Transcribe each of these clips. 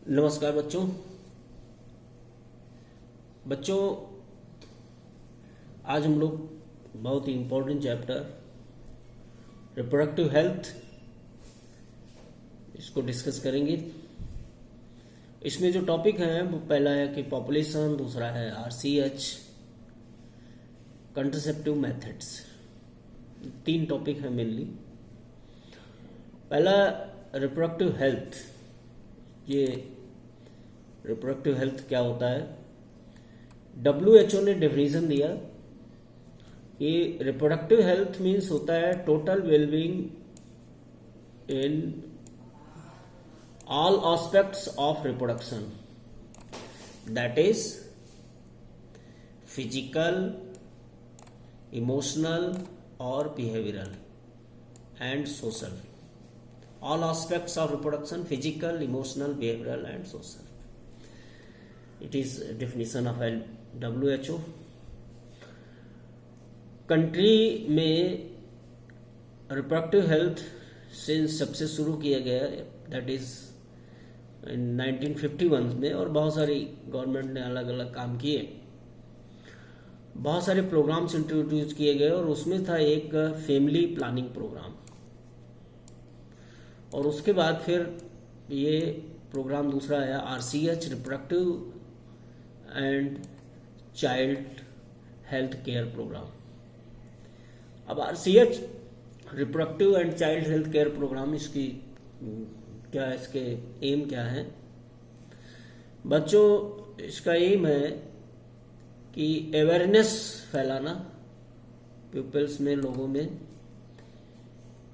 नमस्कार बच्चों। बच्चों, आज हम लोग बहुत ही इम्पोर्टेंट चैप्टर रिप्रोडक्टिव हेल्थ इसको डिस्कस करेंगे। इसमें जो टॉपिक है वो पहला है कि पॉपुलेशन, दूसरा है आरसीएच, कंट्रासेप्टिव मेथड्स। तीन टॉपिक है मेनली। पहला रिप्रोडक्टिव हेल्थ। ये रिप्रोडक्टिव हेल्थ क्या होता है? WHO ने डेफिनेशन दिया कि रिप्रोडक्टिव हेल्थ मीन्स होता है total wellbeing in all aspects of reproduction, that is physical, emotional और behavioural and social. All aspects of reproduction: physical, emotional, behavioral and social. It is a definition of WHO. Country में reproductive health since सबसे शुरू किया गया, that is in 1951 में, और बहुत सारी गवर्नमेंट ने अलग अलग काम किए, बहुत सारे प्रोग्राम्स इंट्रोड्यूस किए गए और उसमें था एक फैमिली प्लानिंग प्रोग्राम। और उसके बाद फिर ये प्रोग्राम दूसरा आया RCH, reproductive and child health care programme. अब RCH, reproductive and child health care programme, इसकी क्या, इसके एम क्या है बच्चों? इसका एम है कि अवेयरनेस फैलाना पीपल्स में, लोगों में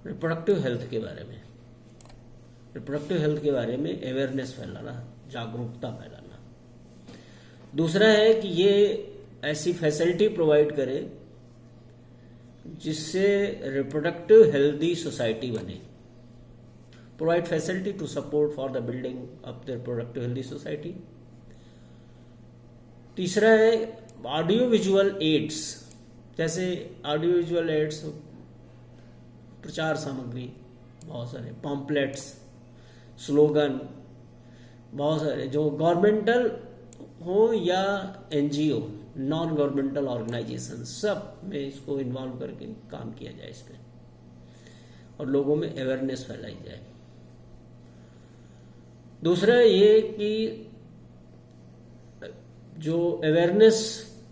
रिप्रोडक्टिव हेल्थ के बारे में, रिप्रोडक्टिव हेल्थ के बारे में अवेयरनेस फैलाना, जागरूकता फैलाना। दूसरा है कि ये ऐसी फैसिलिटी प्रोवाइड करे जिससे रिप्रोडक्टिव हेल्दी सोसाइटी बने, provide facility to support for the building of the reproductive healthy society. तीसरा है ऑडियो विजुअल एड्स, जैसे ऑडियो विजुअल एड्स, प्रचार सामग्री, बहुत सारे पॉम्पलेट्स, स्लोगन, बहुत सारे जो गवर्नमेंटल हो या एनजीओ, नॉन गवर्नमेंटल ऑर्गेनाइजेशन, सब में इसको इन्वॉल्व करके काम किया जाए इस पे, और लोगों में अवेयरनेस फैलाई जाए। दूसरा ये कि जो अवेयरनेस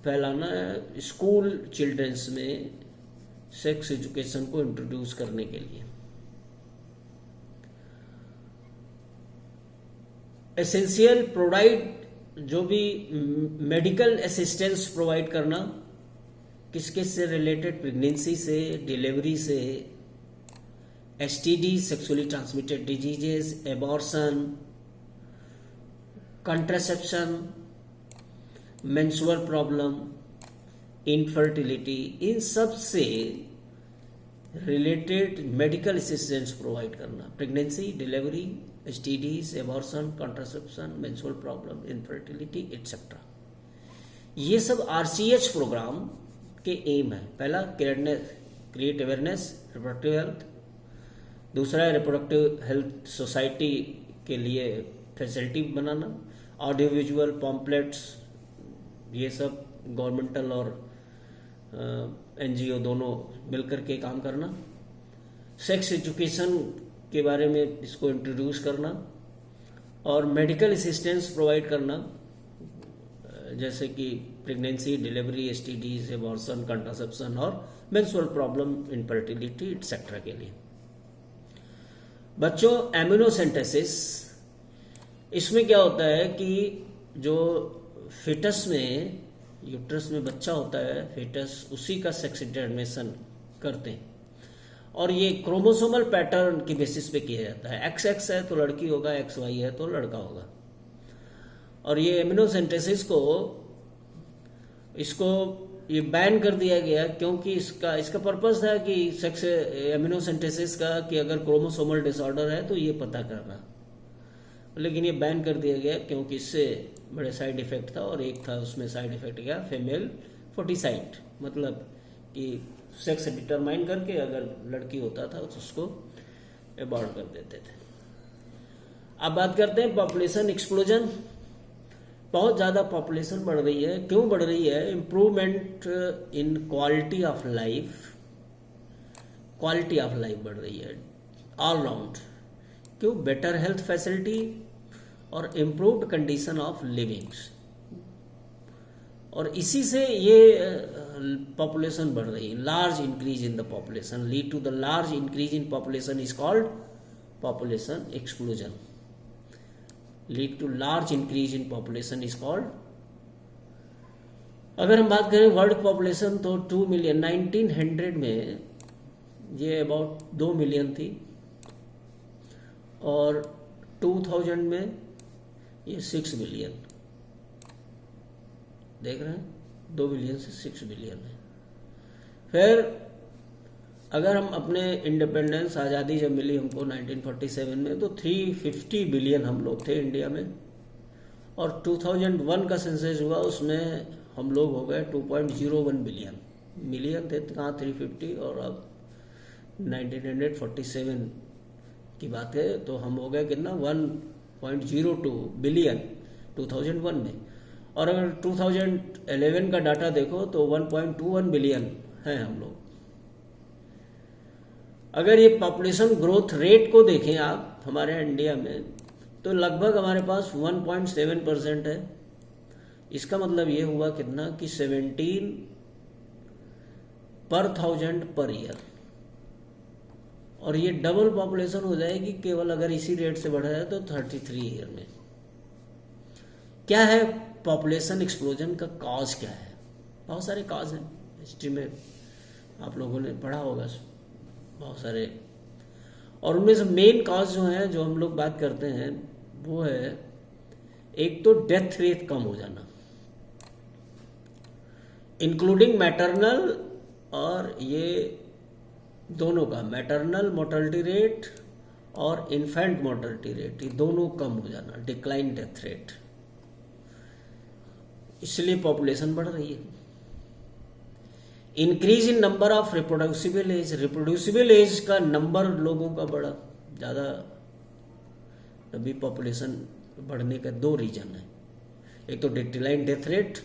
फैलाना है स्कूल चिल्ड्रंस में सेक्स एजुकेशन को इंट्रोड्यूस करने के लिए। एसेंशियल प्रोवाइड, जो भी मेडिकल असिस्टेंस प्रोवाइड करना, किस से रिलेटेड, प्रेगनेंसी से, डिलीवरी से, STD, sexually transmitted diseases, abortion, contraception, menstrual problem, infertility, इन सब से रिलेटेड मेडिकल असिस्टेंस प्रोवाइड करना। Pregnancy, delivery, STDs, abortion, contraception, menstrual problem, infertility etcetera, ये सब आरसीएच प्रोग्राम के एम है। पहला क्रिएट अवेयरनेस रिप्रोडक्टिव हेल्थ, दूसरा है रिप्रोडक्टिव हेल्थ सोसाइटी के लिए फैसिलिटी बनाना, ऑडियो विजुअल, पॉम्पलेट्स, ये सब गवर्नमेंटल और एनजीओ दोनों मिलकर के काम करना। सेक्स एजुकेशन के बारे में इसको इंट्रोड्यूस करना, और मेडिकल असिस्टेंस प्रोवाइड करना, जैसे कि pregnancy, delivery, STDs, abortion, contraception और मेंस्ट्रुअल प्रॉब्लम, इनफर्टिलिटी एटसेट्रा के लिए। बच्चों, एमिनोसेंटेसिस, इसमें क्या होता है कि जो फिटस में, यूट्रस में बच्चा होता है, फिटस, उसी का सेक्स डिटरमिनेशन करते हैं, और ये क्रोमोसोमल पैटर्न की बेसिस पे किया जाता है। XX है तो लड़की होगा, XY है तो लड़का होगा। और ये एमिनोसेंटेसिस को, इसको ये बैन कर दिया गया, क्योंकि इसका पर्पस था कि सेक्स एमिनोसेंटेसिस का, कि अगर क्रोमोसोमल डिसऑर्डर है तो ये पता करना, लेकिन ये बैन कर दिया गया क्योंकि इससे बड़े साइड इफेक्ट था, और एक था उसमें साइड इफेक्ट क्या, फीमेल फोर्टिसाइड, मतलब कि सेक्स डिटरमाइन करके अगर लड़की होता था तो उसको एबॉर्ट कर देते थे। अब बात करते हैं पॉपुलेशन एक्सप्लोजन। बहुत ज़्यादा पॉपुलेशन बढ़ रही है। क्यों बढ़ रही है? Improvement in quality of life, quality of life बढ़ रही है ऑल राउंड। क्यों? बेटर हेल्थ फैसिलिटी और इम्प्रूव्ड कंडीशन ऑफ लिविंग्स, और इसी से ये पॉपुलेशन बढ़ रही है। Large increase in the population lead to the large increase in population is called population exclusion. Lead to large increase in population is called. अगर हम बात करें वर्ल्ड पॉपुलेशन तो 2 मिलियन 1900 में ये अबाउट 2 मिलियन थी, और 2000 में ये 6 बिलियन। देख रहे हैं, 2 बिलियन से 6 बिलियन है। फिर अगर हम अपने इंडिपेंडेंस आज़ादी जब मिली हमको 1947 में, तो 350 बिलियन हम लोग थे इंडिया में, और 2001 का सेंसस हुआ, उसमें हम लोग हो गए 2.01 बिलियन। मिलियन थे कहाँ 350, और अब 1947 की बात है तो हम हो गए कितना 1.02 बिलियन 2001 में। और अगर 2011 का डाटा देखो तो 1.21 बिलियन है हम लोग। अगर ये पॉपुलेशन ग्रोथ रेट को देखें आप हमारे इंडिया में, तो लगभग हमारे पास 1.7% है। इसका मतलब ये हुआ कितना कि 17 पर 1000 पर ईयर, और ये डबल पॉपुलेशन हो जाएगी केवल अगर इसी रेट से बढ़ा है तो 33 ईयर में। क्या है पॉपुलेशन एक्सप्लोजन का कॉज? क्या है? बहुत सारे कॉज हैं, हिस्ट्री में आप लोगों ने पढ़ा होगा बहुत सारे, और उनमें से मेन कॉज जो है जो हम लोग बात करते हैं वो है, एक तो डेथ रेट कम हो जाना, इंक्लूडिंग मैटरनल, और ये दोनों का मैटरनल मोर्टेलिटी रेट और इन्फेंट मोर्टेलिटी रेट, ये दोनों कम हो जाना, डिक्लाइन डेथ रेट। इसलिए पॉपुलेशन बढ़ रही है। Increase in number of reproducible age, reproducible age का नंबर लोगों का बढ़ा ज़्यादा, तभी पॉपुलेशन बढ़ने का 2 रीजन है। एक तो decline death rate,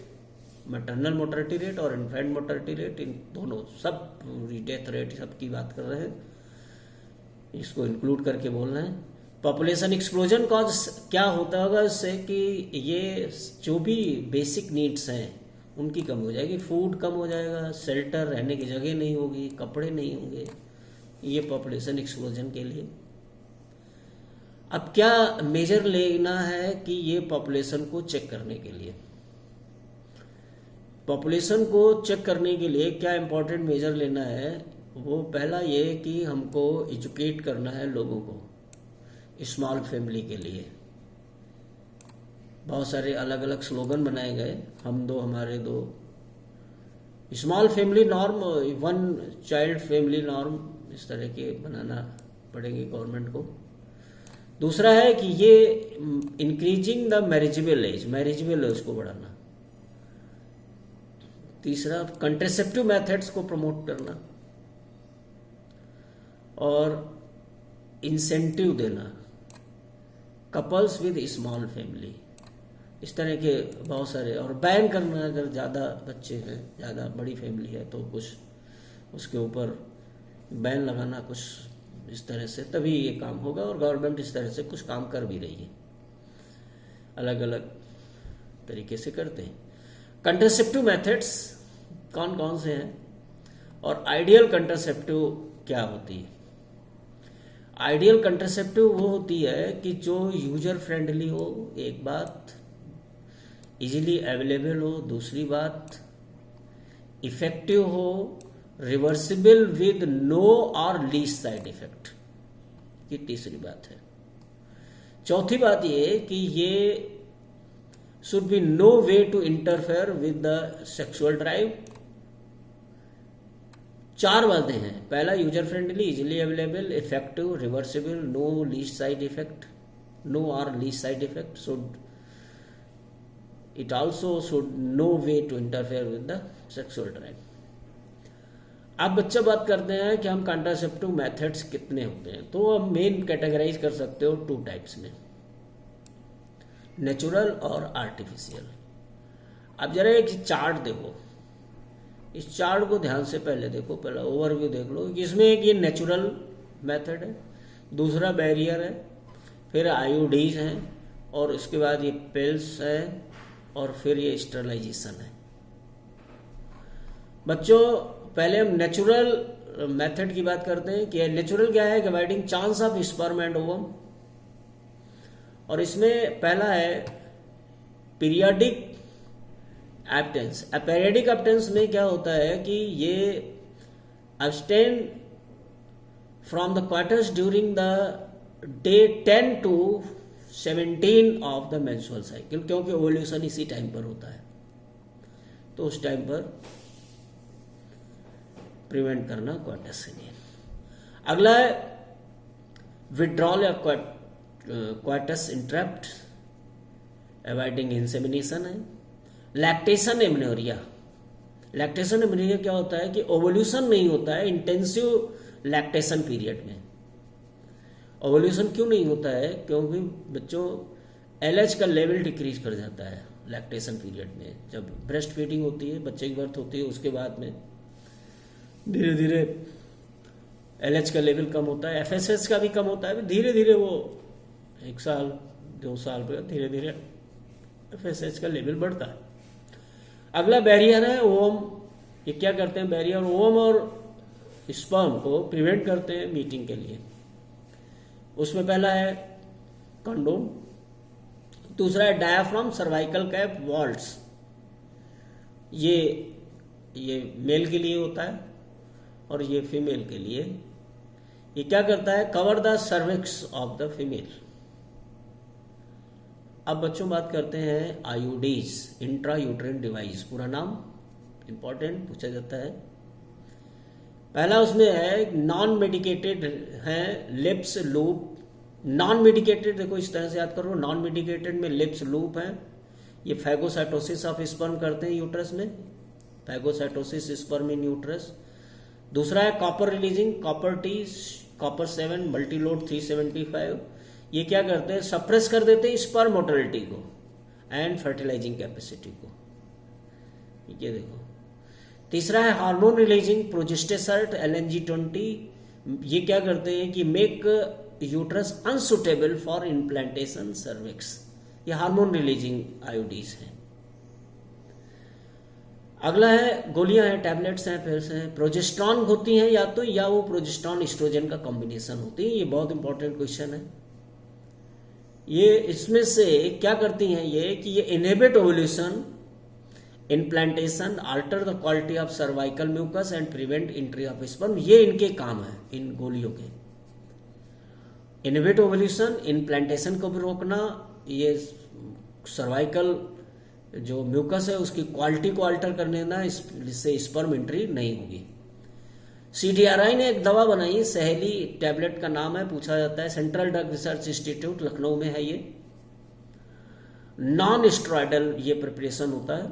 maternal mortality rate और इन्फेंट मोर्टेलिटी रेट, इन दोनों सब डेथ रेट सबकी बात कर रहे हैं, इसको इंक्लूड करके बोल रहे हैं। पॉपुलेशन एक्सप्लोजन कॉज क्या होता होगा इससे कि ये जो भी बेसिक नीड्स हैं उनकी कम हो जाएगी, फूड कम हो जाएगा, शेल्टर रहने की जगह नहीं होगी, कपड़े नहीं होंगे, ये पॉपुलेशन एक्सप्लोजन के लिए। अब क्या मेजर लेना है कि ये पॉपुलेशन को चेक करने के लिए, पॉपुलेशन को चेक करने के लिए क्या इंपॉर्टेंट मेजर लेना है? वो पहला ये कि हमको एजुकेट करना है लोगों को स्मॉल फैमिली के लिए। बहुत सारे अलग अलग स्लोगन बनाए गए, हम दो हमारे दो, small family norm, 1 child family norm, इस तरह के बनाना पड़ेंगे गवर्नमेंट को। दूसरा है कि ये इंक्रीजिंग द मैरिजेबल एज को बढ़ाना। तीसरा कंट्रासेप्टिव मेथड्स को प्रमोट करना, और इंसेंटिव देना कपल्स विद स्मॉल फैमिली, इस तरह के बहुत सारे, और बैन करना अगर ज़्यादा बच्चे हैं, ज़्यादा बड़ी फैमिली है तो कुछ उसके ऊपर बैन लगाना कुछ इस तरह से, तभी ये काम होगा। और गवर्नमेंट इस तरह से कुछ काम कर भी रही है, अलग अलग तरीके से करते हैं। कंट्रासेप्टिव मेथड्स कौन कौन से हैं, और आइडियल कंट्रासेप्टिव क्या होती है? आइडियल कंट्रासेप्टिव वो होती है कि जो यूजर फ्रेंडली हो, एक बात, इजीली अवेलेबल हो, दूसरी बात इफेक्टिव हो, reversible with no or least side effect, ये तीसरी बात है। चौथी बात ये कि ये should be no way to interfere with the sexual drive. 4 बातें हैं, पहला user friendly, easily available, effective, reversible, no least side effect, no or least side effect, should it also should no way to interfere with the sexual drive. आप बच्चा बात करते हैं कि हम कंट्रासेप्टिव मेथड्स कितने होते हैं, तो हम मेन कैटेगराइज कर सकते हो 2 टाइप्स में। नेचुरल और आर्टिफिशियल। अब जरा एक चार्ट देखो, इस चार्ट को ध्यान से पहले देखो, पहले ओवरव्यू देख लो कि इसमें एक ये नेचुरल मेथड है, दूसरा बैरियर है, फिर आईओडीज हैं, और उसके बाद ये पिल्स है, और फिर ये स्टरलाइजेशन है। बच्चों पहले हम नेचुरल मेथड की बात करते हैं कि नेचुरल क्या है, dividing chance of sperm and ovum, और इसमें पहला है पीरियडिक एब्टेंस। पीरियडिक एब्टेंस में क्या होता है कि ये abstain from the quarters during the day 10 to 17 of the menstrual cycle, क्योंकि ओवल्यूशन इसी टाइम पर होता है, तो उस टाइम पर प्रिवेंट करना क्वार्टस से नहीं। अगला है विड्रॉल या क्वार्टस इंटरप्ट, अवॉइडिंग इंसेमिनेशन है। लैक्टेशन एमनोरिया, लैक्टेशन एमनोरिया क्या होता है कि ओवल्यूशन नहीं होता है इंटेंसिव लैक्टेशन पीरियड में। ओवल्यूशन क्यों नहीं होता है, क्योंकि बच्चों एलएच का लेवल डिक्रीज कर जाता है लैक्टेशन पीरियड में। जब ब्रेस्ट फीडिंग होती है, बच्चे की बर्थ होती है, उसके बाद में धीरे धीरे एलएच का लेवल कम होता है, एफएसएच का भी कम होता है, धीरे धीरे वो 1 साल 2 साल पर धीरे धीरे एफएसएच का लेवल बढ़ता है। अगला बैरियर है ओवम। ये क्या करते हैं, बैरियर ओवम और स्पर्म को प्रिवेंट करते हैं मीटिंग के लिए। उसमें पहला है कंडोम, दूसरा है डायाफ्राम सर्वाइकल कैप वॉल्ट्स, ये मेल के लिए होता है और ये फीमेल के लिए। ये क्या करता है, cover the cervix of the female. अब बच्चों बात करते हैं आईओडीज, इंट्रा यूट्राइन डिवाइस, पूरा नाम इंपॉर्टेंट पूछा जाता है। पहला उसमें है नॉन मेडिकेटेड है लिप्स लूप। नॉन मेडिकेटेड देखो इस तरह से याद करो, नॉन मेडिकेटेड में लिप्स लूप है, ये फैगोसाइटोसिस ऑफ स्पर्म करते हैं यूट्रस में, फैगोसाइटोसिस स्पर्म इन यूट्रस। दूसरा है copper releasing, copper T, copper 7 Multiload 375, ये क्या करते हैं, सप्रेस कर देते हैं स्पर्म मोटिलिटी को एंड फर्टिलाइजिंग कैपेसिटी को, ये देखो। तीसरा है हार्मोन रिलीजिंग प्रोजेस्टेसर्ट LNG20, ये क्या करते हैं कि make uterus unsuitable for implantation cervix, ये हार्मोन रिलीजिंग आईओडीज हैं। अगला है गोलियां हैं, टैबलेट्स हैं, पिल्स हैं। प्रोजेस्ट्रॉन होती हैं या तो, या वो प्रोजेस्ट्रॉन एस्ट्रोजन का कॉम्बिनेशन होती है, ये बहुत इंपॉर्टेंट क्वेश्चन है। ये इसमें से क्या करती हैं ये कि ये inhibit ovulation, implantation, alter the quality of cervical mucus and prevent entry of sperm, ये इनके काम है इन गोलियों के। इनहिबिट ओवल्यूशन, इम्प्लांटेशन को भी रोकना, ये सर्वाइकल जो म्यूकस है उसकी क्वालिटी को अल्टर करने देना, जिससे स्पर्म एंट्री नहीं होगी। CDRI ने एक दवा बनाई, सहेली टैबलेट का नाम है, पूछा जाता है, central drug research institute Lucknow में है ये। नॉन स्टेरॉयडल ये प्रिपरेशन होता है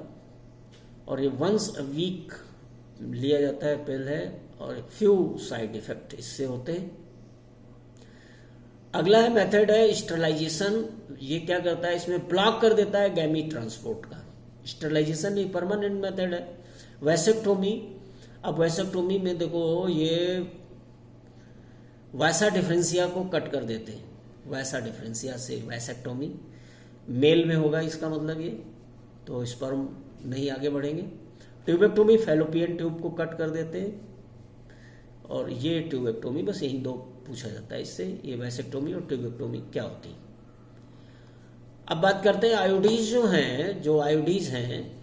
और ये वंस अ वीक लिया जाता है, पिल है, और फ्यू साइड इफेक्ट इससे होते हैं। अगला है मेथड है स्टरलाइजेशन, ये क्या करता है, इसमें ब्लॉक कर देता है गैमीट ट्रांसपोर्ट का। स्टरलाइजेशन ये परमानेंट मेथड है। वैसेक्टोमी, अब वैसेक्टोमी में देखो ये वैसा डिफरेंशिया को कट कर देते हैं, वैसा डिफरेंशिया से वैसेक्टोमी, मेल में होगा इसका मतलब ये, तो स्पर्म नहीं आगे बढ़ेंगे। ट्यूबेक्टोमी, फैलोपियन ट्यूब को कट कर देते हैं, और ये ट्यूबेक्टोमी, बस यही 2 पूछा जाता है इससे, ये वैसेक्टोमी और ट्यूबेक्टोमी क्या होती है। अब बात करते हैं आईओडीज जो आईओडीज हैं,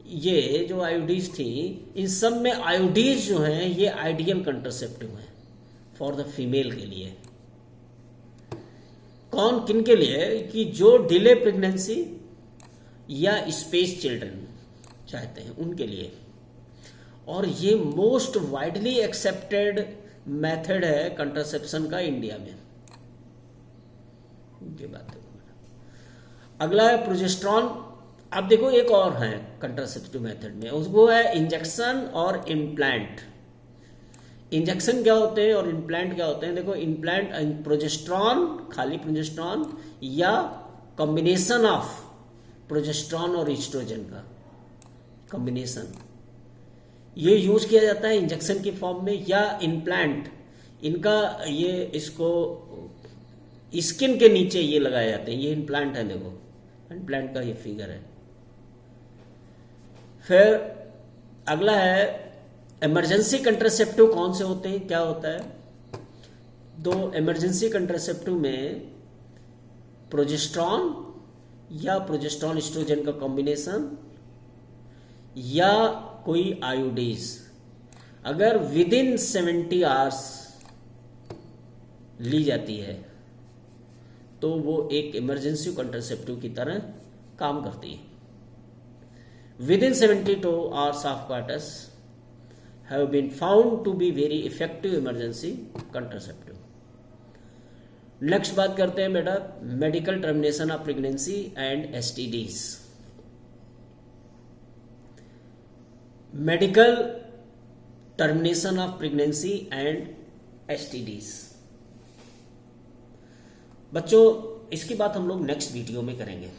ये जो आईओडीज थी, इन सब में आईओडीज जो हैं ये आइडियल कंट्रासेप्टिव हैं फॉर द फीमेल के लिए। कौन किन के लिए, कि जो डिले प्रेगनेंसी या स्पेस चिल्ड्रन चाहते हैं उनके लिए। और ये मोस्ट वाइडली एक्सेप्टेड मेथड है कंट्रासेप्शन का इंडिया में, ये बात है। अगला है प्रोजेस्ट्रॉन। अब देखो एक और है कंट्रासेप्टिव मेथड में, उसको है इंजेक्शन और इम्प्लांट। इंजेक्शन क्या होते हैं और इम्प्लांट क्या होते हैं, देखो इम्प्लांट प्रोजेस्ट्रॉन, खाली प्रोजेस्ट्रॉन या कॉम्बिनेशन ऑफ प्रोजेस्टेरॉन और ईस्ट्रोजन का कॉम्बिनेशन, ये यूज किया जाता है इंजेक्शन की फॉर्म में या इम्प्लांट, इनका ये इसको स्किन के नीचे ये लगाए जाते हैं। ये इम्प्लांट है, देखो इम्प्लांट का ये फिगर है। फिर अगला है इमरजेंसी कंट्रासेप्टिव कौन से होते हैं, क्या होता है? दो इमरजेंसी कंट्रासेप्टिव में प्रोजेस्टेरॉन या प्रोजेस्टेरॉन एस्ट्रोजन का कॉम्बिनेशन या कोई आयोडीज, अगर विद इन 70 आवर्स ली जाती है तो वो एक इमरजेंसी कंट्रासेप्टिव की तरह काम करती है। Within 72 hours of quarters have been found to be very effective emergency contraceptive. Next बात करते हैं बेटा medical termination of pregnancy and STDs. Medical termination of pregnancy and STDs. बच्चों इसकी बात हम लोग नेक्स्ट वीडियो में करेंगे।